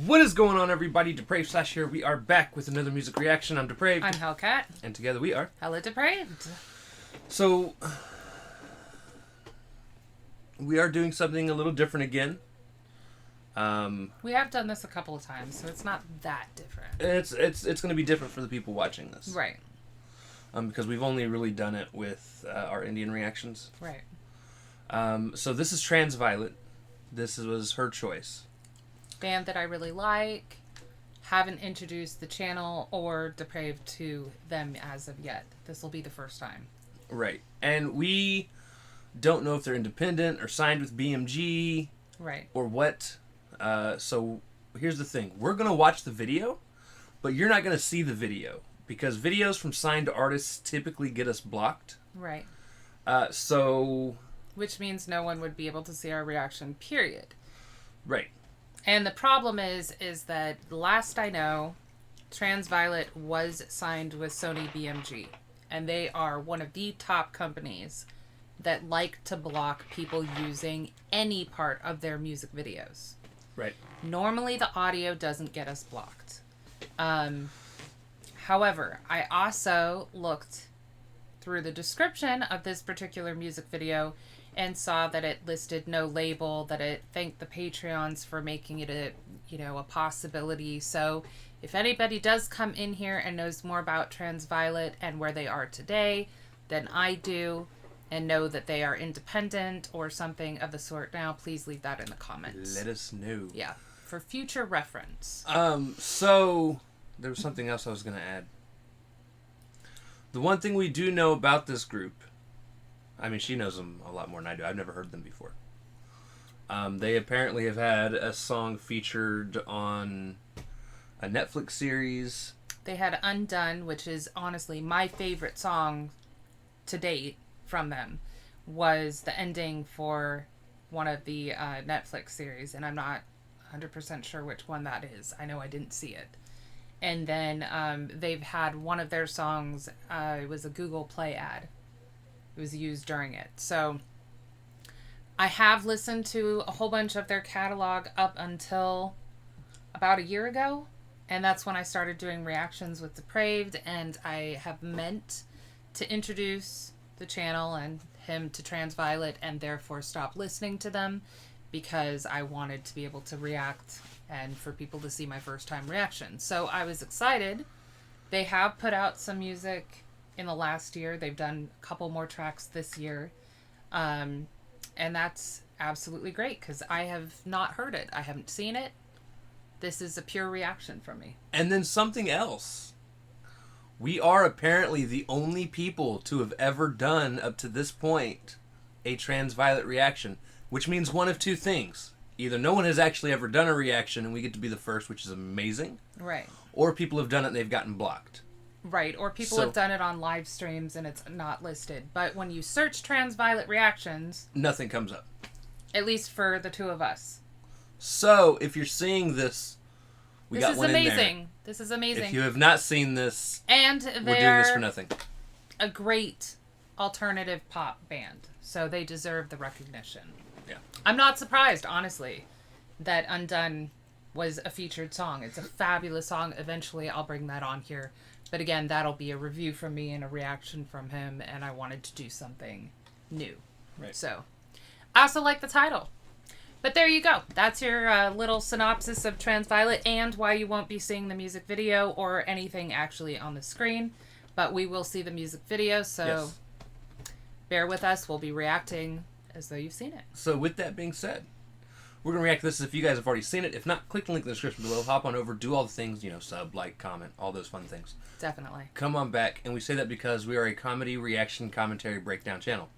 What is going on, everybody? Depraved Slash here. We are back with another music reaction. I'm Depraved. I'm Hellcat. And together we are HellaDepraved. So, we are doing something a little different again. We have done this a couple of times, so it's not that different. It's going to be different for the people watching this. Right. Because we've only really done it with our Indian reactions. Right. So this is Transviolet. This was her choice. Band that I really like. Haven't introduced the channel or Depraved to them as of yet. This will be the first time. Right. And we don't know if they're independent or signed with BMG. Right. Or what. So here's the thing. We're going to watch the video, but you're not going to see the video. Because videos from signed artists typically get us blocked. Right. Which means no one would be able to see our reaction, period. Right. And the problem is that last I know, Transviolet was signed with Sony BMG. And they are one of the top companies that like to block people using any part of their music videos. Right. Normally the audio doesn't get us blocked. However, I also looked through the description of this particular music video and saw that it listed no label, that it thanked the Patreons for making it a possibility. So if anybody does come in here and knows more about Transviolet and where they are today than I do, and know that they are independent or something of the sort now, please leave that in the comments. Let us know. Yeah, for future reference. So there was something else I was going to add. The one thing we do know about this group, I mean, she knows them a lot more than I do. I've never heard them before. They apparently have had a song featured on a Netflix series. They had Undone, which is honestly my favorite song to date from them, was the ending for one of the Netflix series, and I'm not 100% sure which one that is. I know I didn't see it. And then they've had one of their songs, it was a Google Play ad. It was used during it. So I have listened to a whole bunch of their catalog up until about a year ago. And that's when I started doing reactions with Depraved. And I have meant to introduce the channel and him to Transviolet and therefore stop listening to them because I wanted to be able to react and for people to see my first time reaction. So I was excited. They have put out some music in the last year. They've done a couple more tracks this year. And that's absolutely great because I have not heard it. I haven't seen it. This is a pure reaction from me. And then something else. We are apparently the only people to have ever done, up to this point, a Transviolet reaction. Which means one of two things. Either no one has actually ever done a reaction and we get to be the first, which is amazing. Right. Or people have done it and they've gotten blocked. Right, or people have done it on live streams and it's not listed. But when you search Transviolet reactions... nothing comes up. At least for the two of us. So, if you're seeing this, we got one in there. This is amazing. This is amazing. If you have not seen this, and we're doing this for nothing. A great alternative pop band. So they deserve the recognition. Yeah. I'm not surprised, honestly, that Undone was a featured song. It's a fabulous song. Eventually, I'll bring that on here. But again, that'll be a review from me and a reaction from him, and I wanted to do something new. Right. So, I also like the title. But there you go. That's your little synopsis of Transviolet and why you won't be seeing the music video or anything actually on the screen. But we will see the music video, so bear with us. We'll be reacting as though you've seen it. So with that being said, we're going to react to this if you guys have already seen it. If not, click the link in the description below. Hop on over, do all the things, sub, like, comment, all those fun things. Definitely. Come on back. And we say that because we are a comedy, reaction, commentary, breakdown channel.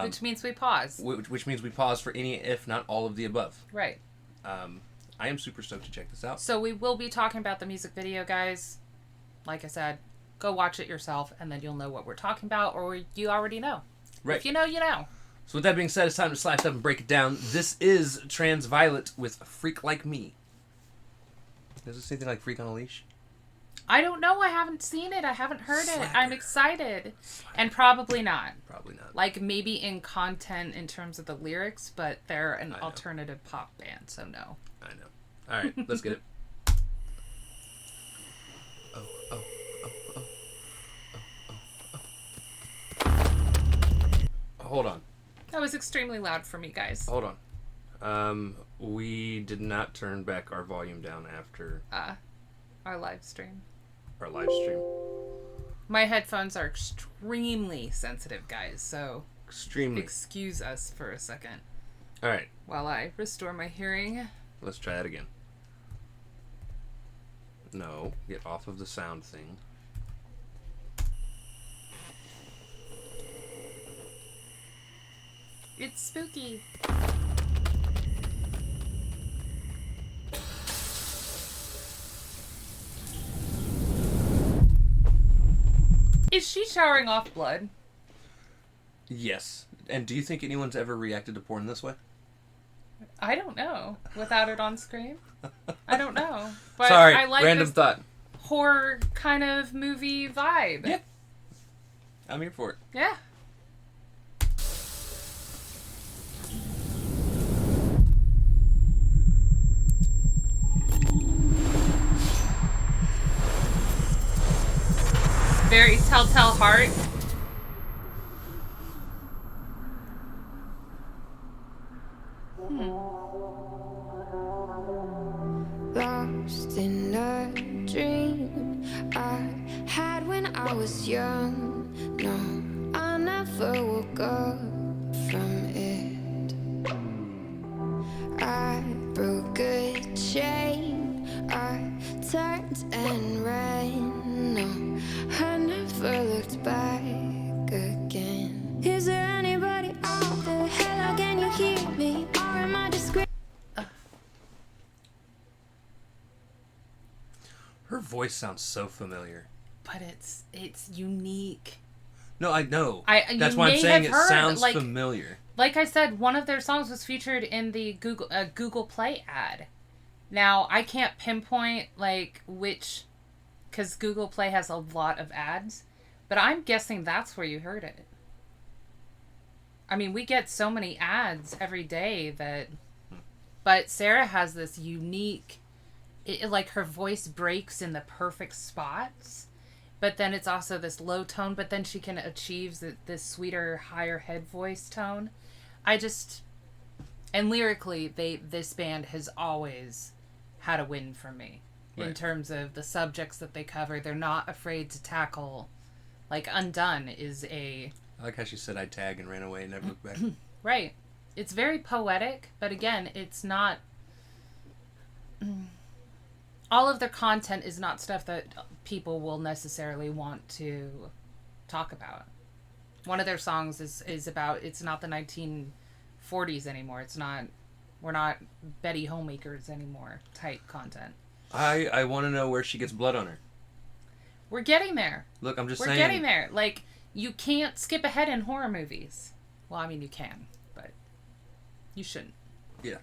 Which means we pause. Which means we pause for any, if not all of the above. Right. I am super stoked to check this out. So we will be talking about the music video, guys. Like I said, go watch it yourself, and then you'll know what we're talking about, or you already know. Right. If you know, you know. So with that being said, it's time to slice up and break it down. This is Transviolet with A Freak Like Me. Does it say anything like Freak on a Leash? I don't know. I haven't seen it. I haven't heard it. I'm excited. And probably not. Probably not. Like, maybe in content in terms of the lyrics, but they're an alternative pop band, so no. I know. All right, let's get it. Oh, oh, oh, oh, oh, oh. Hold on. That was extremely loud for me, guys. Hold on. We did not turn back our volume down after Our live stream. our live stream. My headphones are extremely sensitive, guys, so Extremely. excuse us for a second All right, while I restore my hearing. let's try that again. No, get off of the sound thing. It's spooky. Is she showering off blood? Yes. And do you think anyone's ever reacted to porn this way? I don't know. Without it on screen? I don't know. But Sorry, I like random this thought. horror kind of movie vibe. Yeah. I'm here for it. Yeah. Very Telltale Heart. Lost in a dream I had when I was young. No, I never woke up from it. I broke a chain, I turned and ran. No, I never looked back again. Is there anybody out there? Hello, can you hear me? Or am I just Her voice sounds so familiar. But it's unique. No, I know. You That's why I'm may saying have it heard, sounds like- familiar. Like I said, one of their songs was featured in the Google Play ad. Now, I can't pinpoint, like, which... Because Google Play has a lot of ads. But I'm guessing that's where you heard it. I mean, we get so many ads every day that... But Sarah has this unique... like, her voice breaks in the perfect spots. But then it's also this low tone. But then she can achieve this sweeter, higher head voice tone. And lyrically, this band has always had a win for me. Right. In terms of the subjects that they cover. They're not afraid to tackle... Like, Undone is a... I like how she said I tag and ran away and never looked back. Right. It's very poetic, but again, it's not... All of their content is not stuff that people will necessarily want to talk about. One of their songs is about, it's not the 1940s anymore. It's not, we're not Betty Homemakers anymore type content. I want to know where she gets blood on her. We're getting there. Look, I'm just We're saying. getting there. Like, you can't skip ahead in horror movies. Well, I mean, you can, but you shouldn't. Yeah.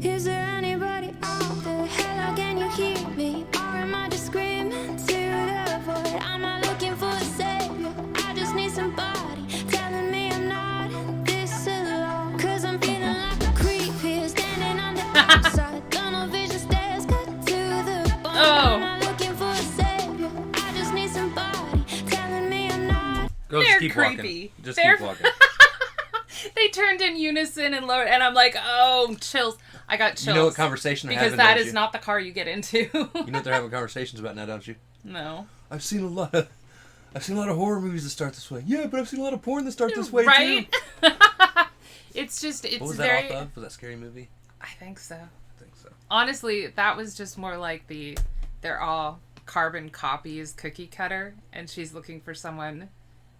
Is there anybody out there? Hello, can you hear me? Or am I just screaming to the void? I'm not looking for a savior. I just need somebody telling me I'm not this alone. Cause I'm feeling like a creep here, standing on the outside. Tunnel vision stairs cut to the bone. I'm not looking for a savior. I just need somebody telling me I'm not. Go, They're just keep creepy. walking. Just They're- keep walking. They turned in unison and lowered, and I'm like, oh, chills. I got chills. You know what conversation they're because having, that don't is you? not the car you get into. You know what they're having conversations about now, don't you? No. I've seen a lot of horror movies that start this way. Yeah, but I've seen a lot of porn that start this way Right? too. It's What was very... that off of? Was that Scary Movie? I think so. I think so. Honestly, that was just more like they're all carbon copies cookie cutter, and she's looking for someone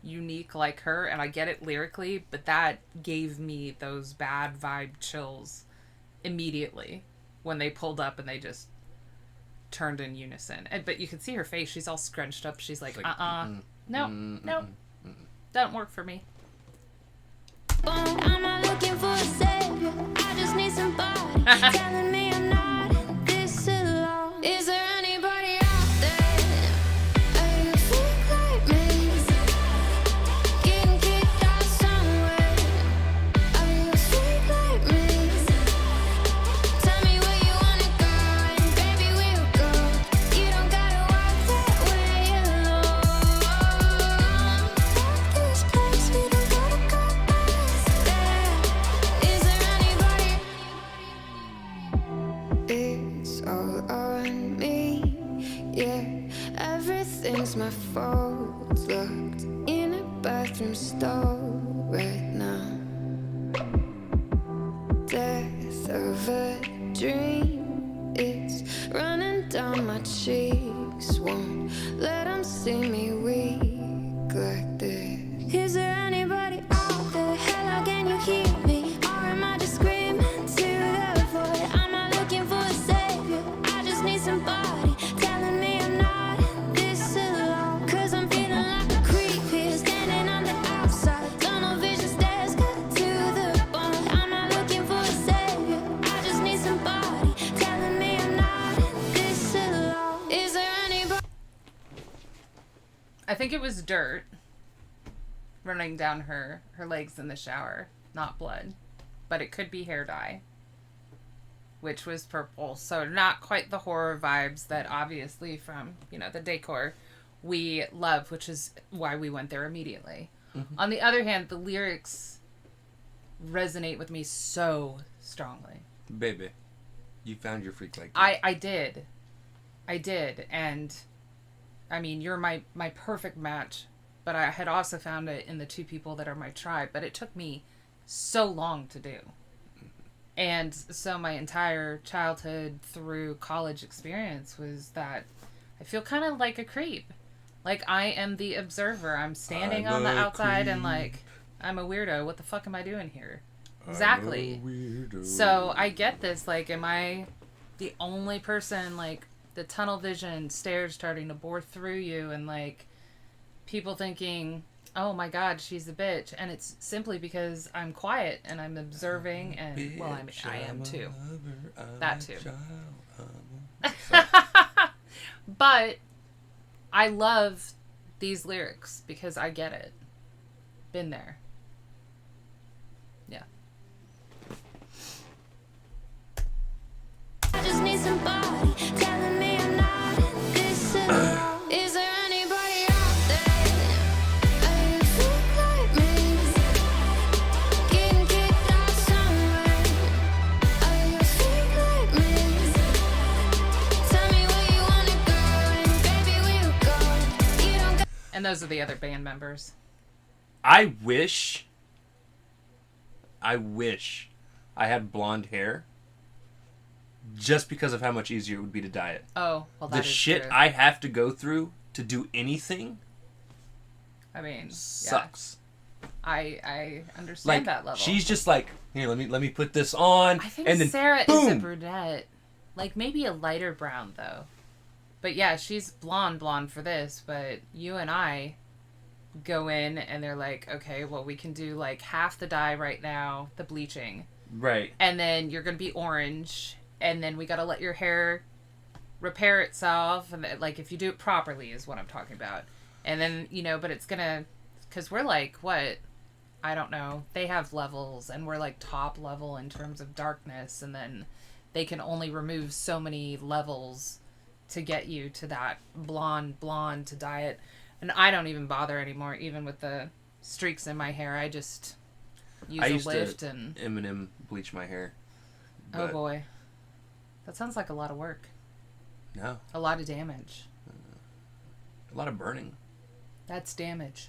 unique like her, and I get it lyrically, but that gave me those bad vibe chills immediately when they pulled up and they just turned in unison. But you could see her face, she's all scrunched up, she's like, no, don't work for me. I'm not looking for a savior. I just need somebody telling me I'm not this alone. Is there anybody out there? Are you think like me? Getting kicked out somewhere. Are you think like me? as my folds locked in a bathroom stall right now. Death of a dream, it's running down my cheeks. Won't let them see me weak like this. Is there anybody out there? Hello, can you hear me? Or am I just screaming to the void? I'm not looking for a savior, I just need somebody telling me I'm not this alone. Cause I'm feeling like a creep here, standing on the outside. Tunnel vision stairs cut to the bone. I'm not looking for a savior, I just need somebody telling me I'm not this alone. Is there anybody? I think it was dirt running down her legs in the shower, not blood. But it could be hair dye, which was purple. So not quite the horror vibes that obviously from, the decor we love, which is why we went there immediately. Mm-hmm. On the other hand, the lyrics resonate with me so strongly. Baby, you found your freak like I did. And I mean, you're my perfect match. But I had also found it in the two people that are my tribe. But it took me so long to do. And so my entire childhood through college experience was that I feel kind of like a creep. Like, I am the observer. I'm standing on the outside creep. And like, I'm a weirdo. What the fuck am I doing here? Exactly. So I get this. Like, am I the only person, like, the tunnel vision, stairs starting to bore through you, and like, people thinking, oh my god, she's a bitch. And it's simply because I'm quiet and I'm observing, and bitch, well, I am too. That too. But I love these lyrics because I get it. Been there. Yeah. I just need somebody telling me I'm not this alone. Is there anybody out there? Are you freak like me? Getting kicked out somewhere. Are you a freak like me? Tell me where you wanna go, and baby we'll go. You don't got. And those are the other band members. I wish I had blonde hair. Just because of how much easier it would be to dye it. Oh, well, that the is shit true. I have to go through to do anything. I mean, sucks. Yeah. I understand that level. She's just like, here, let me put this on. I think and then, Sarah boom. is a brunette, like maybe a lighter brown though. But yeah, she's blonde for this. But you and I go in and they're like, okay, well, we can do like half the dye right now, the bleaching, right, and then you're gonna be orange. And then we gotta let your hair repair itself. And like, if you do it properly is what I'm talking about. And then, but it's gonna, cause we're like, what? I don't know. They have levels and we're like top level in terms of darkness. And then they can only remove so many levels to get you to that blonde to dye it. And I don't even bother anymore, even with the streaks in my hair. I just use a lift and Eminem bleach my hair. Oh boy. That sounds like a lot of work. No. A lot of damage. A lot of burning. That's damage.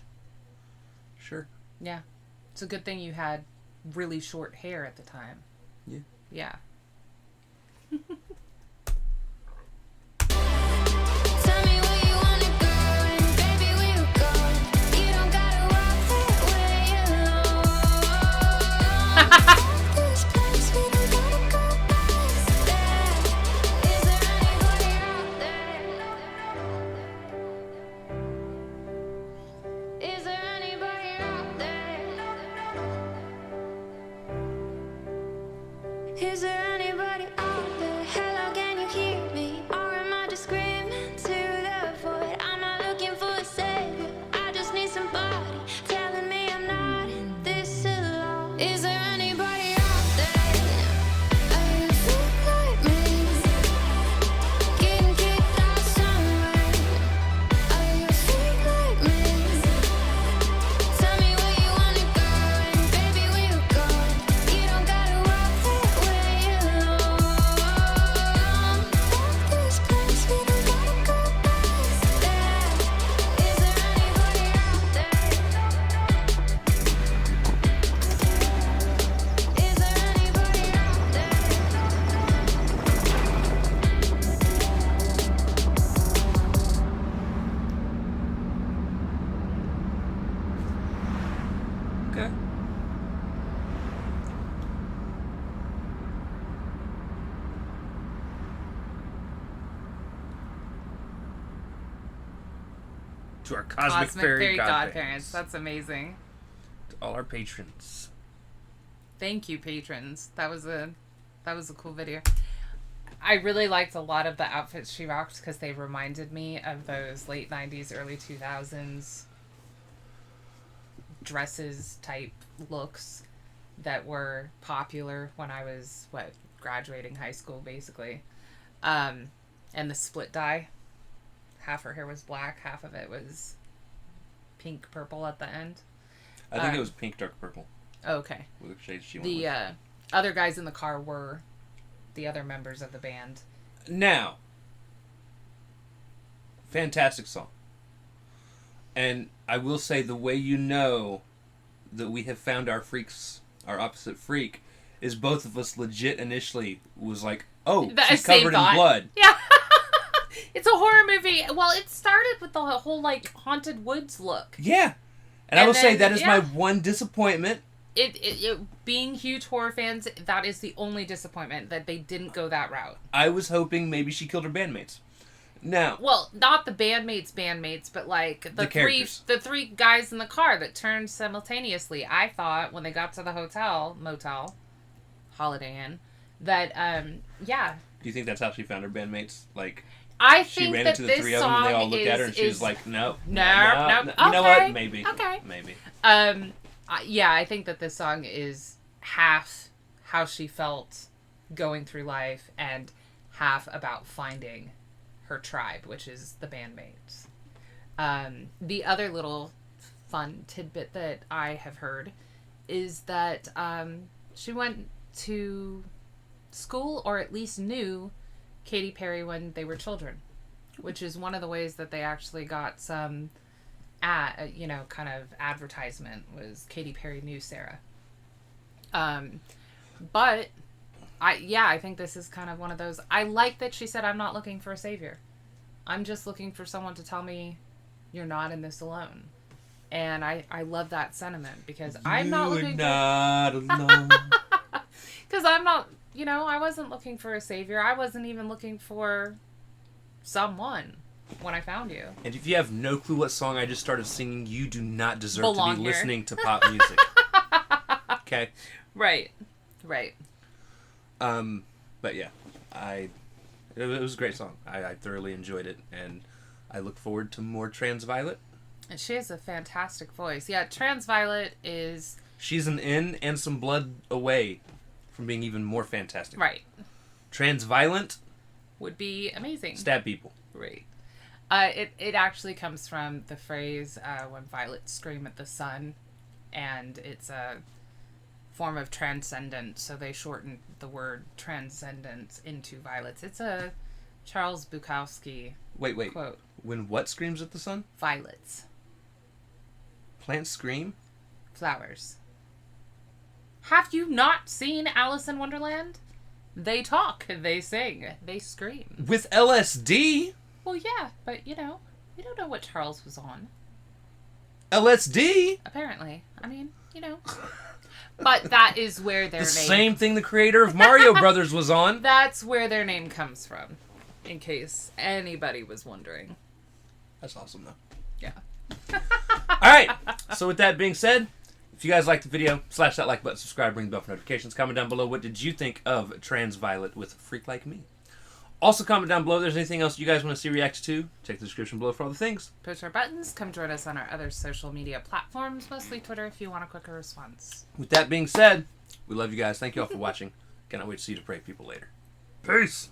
Sure. Yeah. It's a good thing you had really short hair at the time. Yeah. Yeah. Tell me where you wanna go, and baby we'll go. You don't gotta walk that way alone. This place we don't gotta go past that. Is there anybody out there? Is there anybody out there? Is there anybody out there? Hello, can you hear me? Or am I just screaming to the void? I'm not looking for a savior, I just need somebody telling me I'm not in this alone. Is there anybody out there? Are you freak like me? Getting kicked out somewhere. Are you a freak like me? Tell me where you wanna go, and baby we'll go. You don't gotta walk that way alone. This place we don't gotta go past that. To our cosmic fairy godparents. That's amazing. To all our patrons. Thank you, patrons. That was a cool video. I really liked a lot of the outfits she rocked because they reminded me of those late 90s, early 2000s dresses type looks that were popular when I was, graduating high school, basically. And the split dye. Half her hair was black, half of it was pink purple at the end. I think it was pink, dark purple. Okay. With the shades she went The with. other guys in the car were the other members of the band. Now, fantastic song. And I will say the way you know that we have found our freaks, our opposite freak, is both of us legit initially was like, oh, she's covered in blood. Yeah. It's a horror movie. Well, it started with the whole, haunted woods look. Yeah. And I will say that is my one disappointment. It being huge horror fans, that is the only disappointment, that they didn't go that route. I was hoping maybe she killed her bandmates. Now, well, not the bandmates, but the three guys in the car that turned simultaneously. I thought when they got to the motel, Holiday Inn, that yeah. Do you think that's how she found her bandmates? I she think ran that into the three of them and they all looked at her and she was like, no. You know what? Maybe. Okay. Maybe. Yeah, I think that this song is half how she felt going through life and half about finding her tribe, which is the bandmates. The other little fun tidbit that I have heard is that she went to school, or at least knew Katy Perry when they were children, which is one of the ways that they actually got some kind of advertisement, was Katy Perry knew Sarah. But I think this is kind of one of those. I like that she said, I'm not looking for a savior. I'm just looking for someone to tell me you're not in this alone. And I love that sentiment, because I'm not looking not alone. Because I'm not, I wasn't looking for a savior. I wasn't even looking for someone when I found you. And if you have no clue what song I just started singing, you do not deserve to be listening to pop music. Okay? Right. But yeah, it was a great song. I thoroughly enjoyed it, and I look forward to more Transviolet. And she has a fantastic voice. Yeah, Transviolet is... She's an in and some blood away from being even more fantastic. Right. Transviolent would be amazing. Stab people. Right. It actually comes from the phrase, when violets scream at the sun, and it's a form of transcendent, so they shortened the word transcendent into violets. It's a Charles Bukowski quote. When what screams at the sun? Violets. Plants scream? Flowers. Have you not seen Alice in Wonderland? They talk, they sing, they scream. With LSD? Well, yeah, but, we don't know what Charles was on. LSD? Apparently. I mean, But that is where their name... same thing the creator of Mario Brothers was on. That's where their name comes from, in case anybody was wondering. That's awesome, though. Yeah. Alright, so with that being said, if you guys liked the video, slash that like button, subscribe, ring the bell for notifications. Comment down below, what did you think of Transviolet with a freak like me? Also comment down below if there's anything else you guys want to see react to. Check the description below for all the things. Push our buttons. Come join us on our other social media platforms, mostly Twitter, if you want a quicker response. With that being said, we love you guys. Thank you all for watching. Cannot wait to see you to pray people later. Peace!